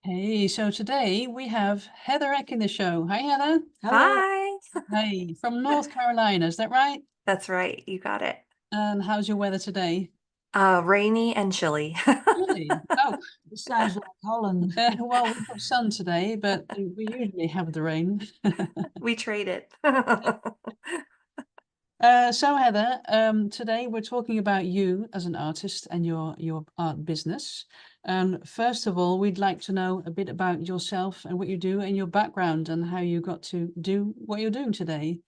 Hey, so today we have Heather Eck in the show. Hi, Heather. Hello. Hi. Hey, from North Carolina, is that right? That's right. You got it. And how's your weather today? Rainy and chilly. Really? Oh, This sounds like Holland. well, we've got sun today, but we usually have the rain. We traded. So Heather, today we're talking about you as an artist and your art business. And first of all, we'd like to know a bit about yourself and what you do and your background and how you got to do what you're doing today.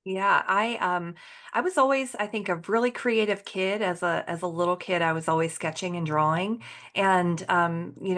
Yeah, I was always, I think, a really creative kid. As a little kid, I was always sketching and drawing, and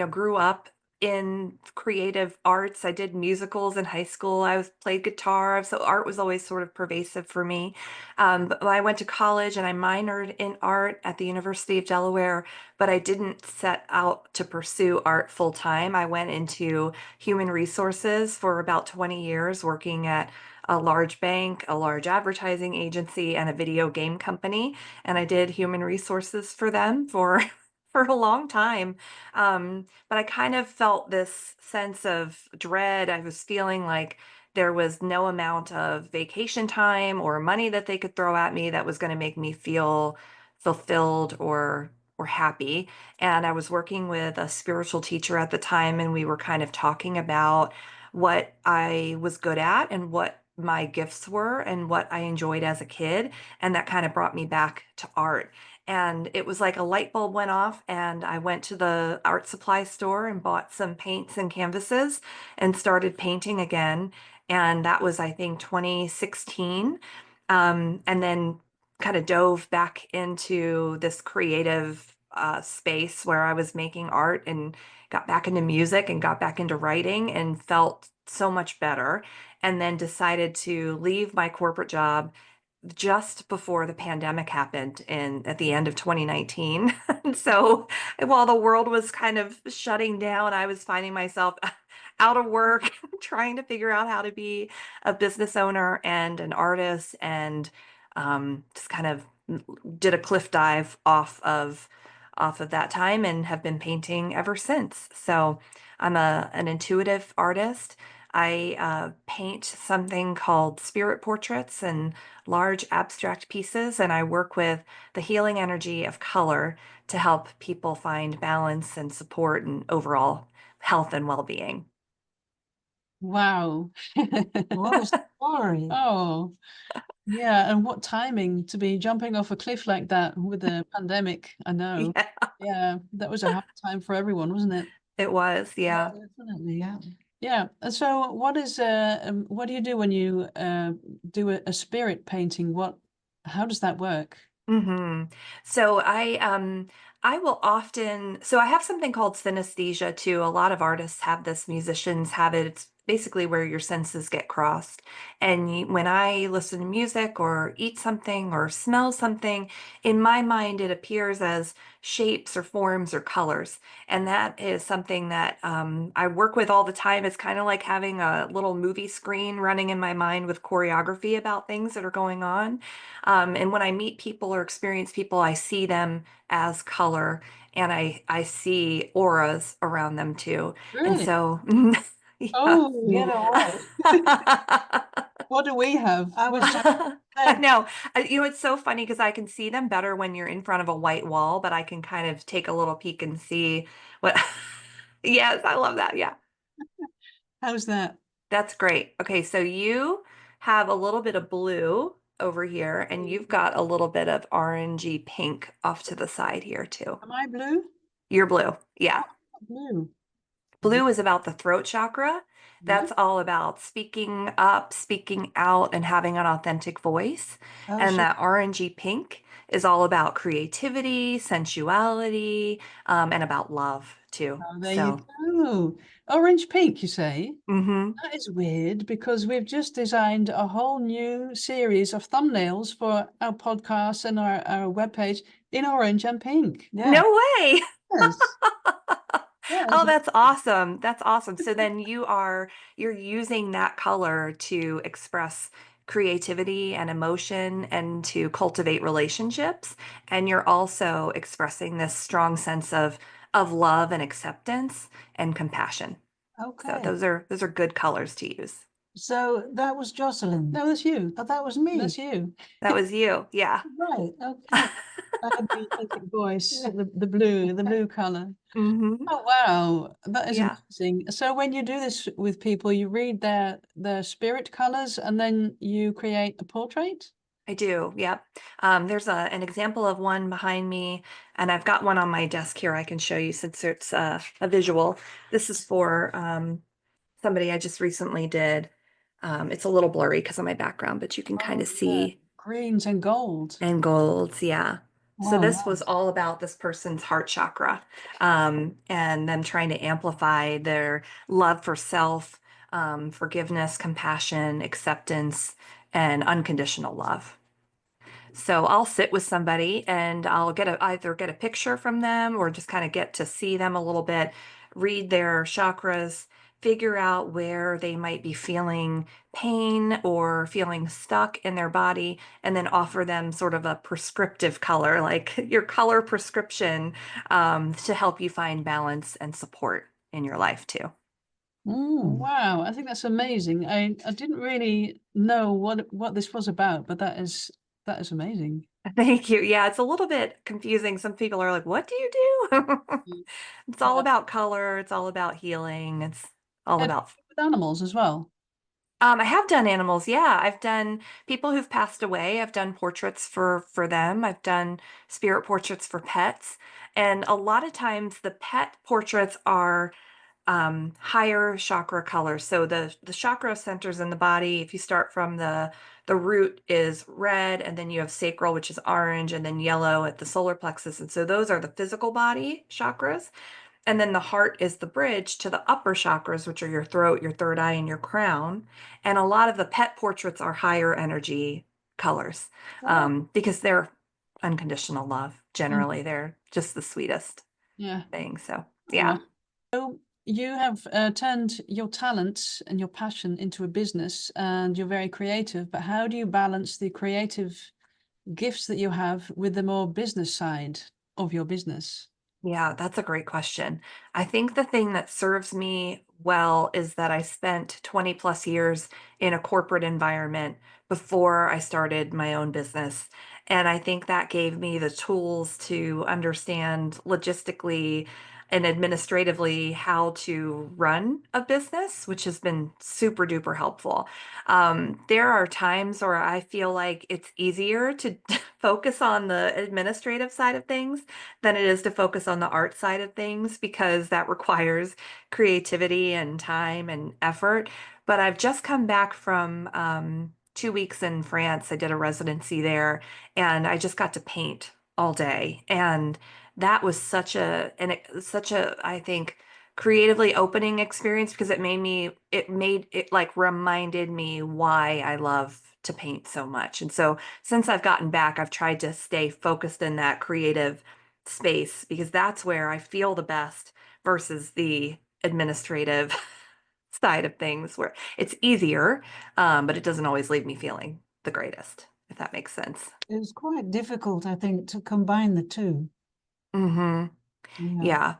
grew up in creative arts. I did musicals in high school. I was played guitar, so art was always sort of pervasive for me. But I went to college and I minored in art at the University of Delaware, but I didn't set out to pursue art full time. I went into human resources for about 20 years, working at a large bank, a large advertising agency, and a video game company. And I did human resources for them for for a long time. But I kind of felt this sense of dread. I was feeling like there was no amount of vacation time or money that they could throw at me that was going to make me feel fulfilled or happy. And I was working with a spiritual teacher at the time, and we were kind of talking about what I was good at and what my gifts were and what I enjoyed as a kid. And that kind of brought me back to art. And it was like a light bulb went off, and I went to the art supply store and bought some paints and canvases and started painting again. And that was, I think, 2016. And then kind of dove back into this creative space where I was making art and got back into music and got back into writing and felt so much better. And then decided to leave my corporate job just before the pandemic happened in at the end of 2019. And so while the world was kind of shutting down, I was finding myself out of work, trying to figure out how to be a business owner and an artist, and just kind of did a cliff dive off of that time and have been painting ever since. So I'm an intuitive artist. I paint something called spirit portraits and large abstract pieces, and I work with the healing energy of color to help people find balance and support and overall health and well-being. Wow. What a story. Oh, yeah. And what timing to be jumping off a cliff like that with the pandemic. I know. Yeah, Yeah, that was a hard time for everyone, wasn't it? it was. Yeah, Yeah. definitely. Yeah. Yeah. And so what do you do when you do a spirit painting? How does that work? hmm So I will often, so I have something called synesthesia too. A lot of artists have this, musicians have it. It's basically where your senses get crossed. And when I listen to music or eat something or smell something, in my mind it appears as shapes or forms or colors. And that is something that I work with all the time. It's kind of like having a little movie screen running in my mind with choreography about things that are going on. And when I meet people or experience people, I see them as color, and I see auras around them too. And Really? so, yeah. Oh, Get away. what do we have? I was just I saying, know. It's so funny because I can see them better when you're in front of a white wall, but I can kind of take a little peek and see what. Yes, I love that. Yeah. How's that? That's great. Okay, so you have a little bit of blue over here, and you've got a little bit of orangey pink off to the side here too. Am I blue? You're blue. Yeah. Oh, blue. Blue is about the throat chakra. Yeah. That's all about speaking up, speaking out, and having an authentic voice. oh, And so that orangey pink is all about creativity, sensuality, and about love too. Oh, there you So, go. Orange pink, you say? hmm That is weird because we've just designed a whole new series of thumbnails for our podcast and our webpage in orange and pink. yeah. No way. Yes. Yes. Oh, that's awesome. That's awesome. So then you're using that color to express creativity and emotion and to cultivate relationships. And you're also expressing this strong sense of of love and acceptance and compassion. So Okay. those are good colors to use. So that was Jocelyn. No, that's you. Oh, that was me. That's you. That was you. Yeah. Right. Okay. I had the authentic voice, the blue color. Hmm. Oh wow, that is Yeah. amazing. So when you do this with people, you read their spirit colors and then you create a portrait? I do. Yep. There's an example of one behind me, and I've got one on my desk here I can show you since it's a visual. This is for somebody I just recently did. It's a little blurry because of my background, but you can kind Oh of yeah, see. greens and gold. And golds, yeah. So Oh, this was nice. all about this person's heart chakra, and them trying to amplify their love for self, forgiveness, compassion, acceptance, and unconditional love. So I'll sit with somebody and I'll either get a picture from them or just kind of get to see them a little bit, read their chakras, figure out where they might be feeling pain or feeling stuck in their body, and then offer them sort of a prescriptive color, like your color prescription, to help you find balance and support in your life too. Wow, I think that's amazing. I didn't really know what this was about, but that is amazing. Thank you. Yeah, it's a little bit confusing. Some people are like, what do you do? Mm. It's all Yeah. about color. It's all about healing. It's all Yeah, do you about. work with animals as well. I have done animals. Yeah, I've done people who've passed away. I've done portraits for them. I've done spirit portraits for pets. And a lot of times the pet portraits are higher chakra colors. So the chakra centers in the body, if you start from the root is red, and then you have sacral, which is orange, and then yellow at the solar plexus. And so those are the physical body chakras. And then the heart is the bridge to the upper chakras, which are your throat, your third eye, and your crown. And a lot of the pet portraits are higher energy colors, Oh, because they're unconditional love. Mm. Generally, they're just the sweetest Yeah. thing. So, Oh, yeah. so you have turned your talent and your passion into a business, and you're very creative. But how do you balance the creative gifts that you have with the more business side of your business? Yeah, that's a great question. I think the thing that serves me well is that I spent 20 plus years in a corporate environment before I started my own business. And I think that gave me the tools to understand logistically and administratively how to run a business, which has been super duper helpful. There are times where I feel like it's easier to focus on the administrative side of things than it is to focus on the art side of things because that requires creativity and time and effort. But I've just come back from 2 weeks in France. I did a residency there, and I just got to paint all day. And that was such a, I think, creatively opening experience because it like reminded me why I love to paint so much. And so since I've gotten back, I've tried to stay focused in that creative space because that's where I feel the best versus the administrative side of things where it's easier, but it doesn't always leave me feeling the greatest, if that makes sense. it's quite difficult, I think, to combine the two. Hmm. Yeah. Yeah.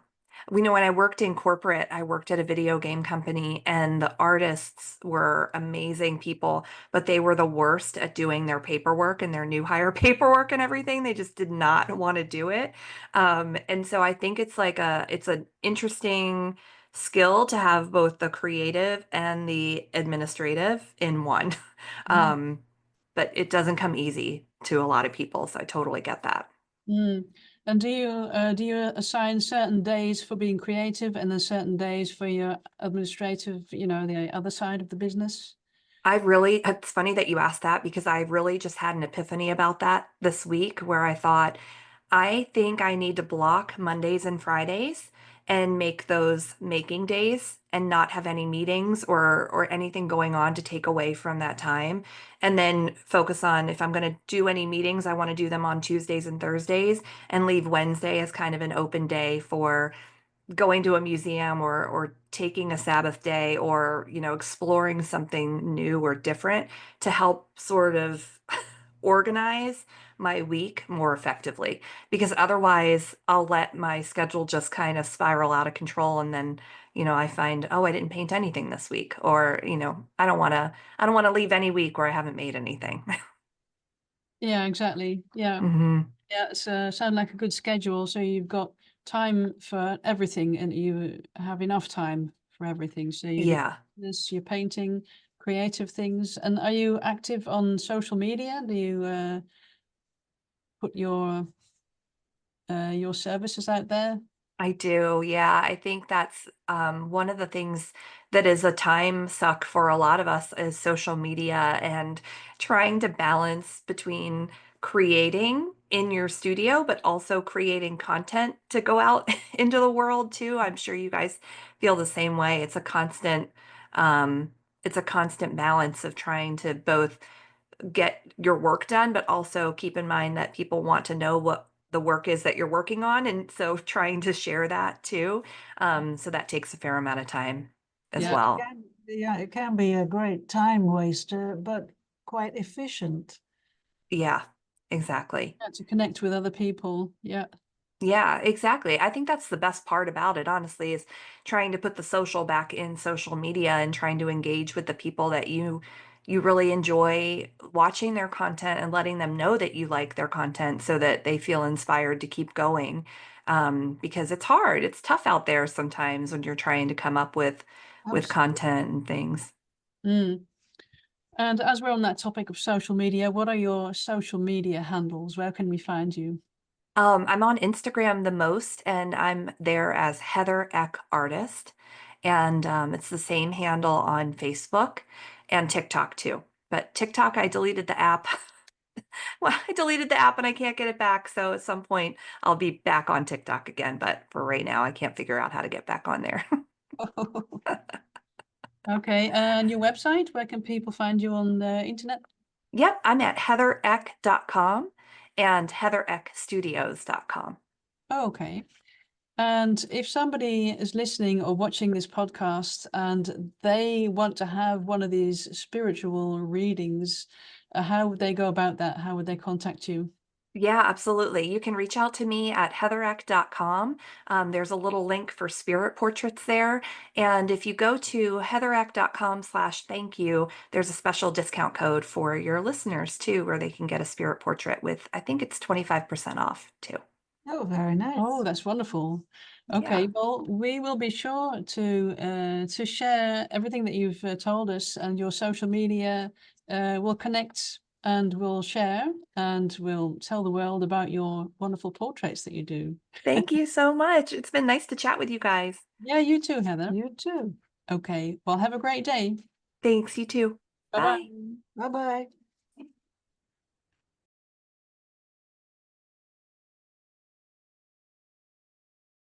We know when I worked in corporate, I worked at a video game company, and the artists were amazing people, but they were the worst at doing their paperwork and their new hire paperwork and everything. They just did not want to do it. And so I think it's an interesting skill to have both the creative and the administrative in one. Yeah. Um, but it doesn't come easy to a lot of people, so I totally get that. Mm. And do you assign certain days for being creative and then certain days for your administrative, the other side of the business? It's funny that you asked that because I really just had an epiphany about that this week where I thought, I think I need to block Mondays and Fridays and make those making days and not have any meetings or anything going on to take away from that time. And then focus on if I'm going to do any meetings, I want to do them on Tuesdays and Thursdays and leave Wednesday as kind of an open day for going to a museum or taking a Sabbath day or, exploring something new or different to help sort of organize my week more effectively, because otherwise I'll let my schedule just kind of spiral out of control, and then, I find, oh, I didn't paint anything this week, or, I don't want to leave any week where I haven't made anything. Yeah, exactly. Yeah. Hmm. Yeah, it's sound like a good schedule. So you've got time for everything, and you have enough time for everything. So you do Yeah. this, you're painting, creative things. And are you active on social media? Do you put your services out there? I do. Yeah. I think that's one of the things that is a time suck for a lot of us is social media, and trying to balance between creating in your studio, but also creating content to go out into the world too. I'm sure you guys feel the same way. Um, it's a constant balance of trying to both get your work done, but also keep in mind that people want to know what the work is that you're working on. And so trying to share that too. So that takes a fair amount of time as Yeah. well. Yeah, it can be a great time waster, but quite efficient. Yeah, exactly. Yeah, to connect with other people. Yeah. Yeah, exactly. I think that's the best part about it, honestly, is trying to put the social back in social media and trying to engage with the people that you really enjoy watching their content, and letting them know that you like their content so that they feel inspired to keep going. Because it's hard. It's tough out there sometimes when you're trying to come up with Absolutely. content and things. Mm. And as we're on that topic of social media, what are your social media handles? Where can we find you? I'm on Instagram the most, and I'm there as Heather Eck Artist. And it's the same handle on Facebook and TikTok too. But TikTok, I deleted the app. Well, I deleted the app and I can't get it back. So at some point, I'll be back on TikTok again. But for right now, I can't figure out how to get back on there. Okay, and your website, where can people find you on the internet? Yep, I'm at heathereck.com and heathereckstudios.com. Okay. And if somebody is listening or watching this podcast and they want to have one of these spiritual readings, how would they go about that? How would they contact you? Yeah, absolutely. You can reach out to me at heathereck.com. There's a little link for spirit portraits there. And if you go to heathereck.com/thank you, there's a special discount code for your listeners too, where they can get a spirit portrait with, I think it's 25% off too. Oh, very nice. Oh, that's wonderful. Yeah. Okay, well, we will be sure to share everything that you've told us, and your social media. We'll connect and we'll share, and we'll tell the world about your wonderful portraits that you do. Thank you so much. It's been nice to chat with you guys. Yeah, you too, Heather. You too. Okay, well, have a great day. Thanks, you too. Bye bye. Bye. Bye-bye.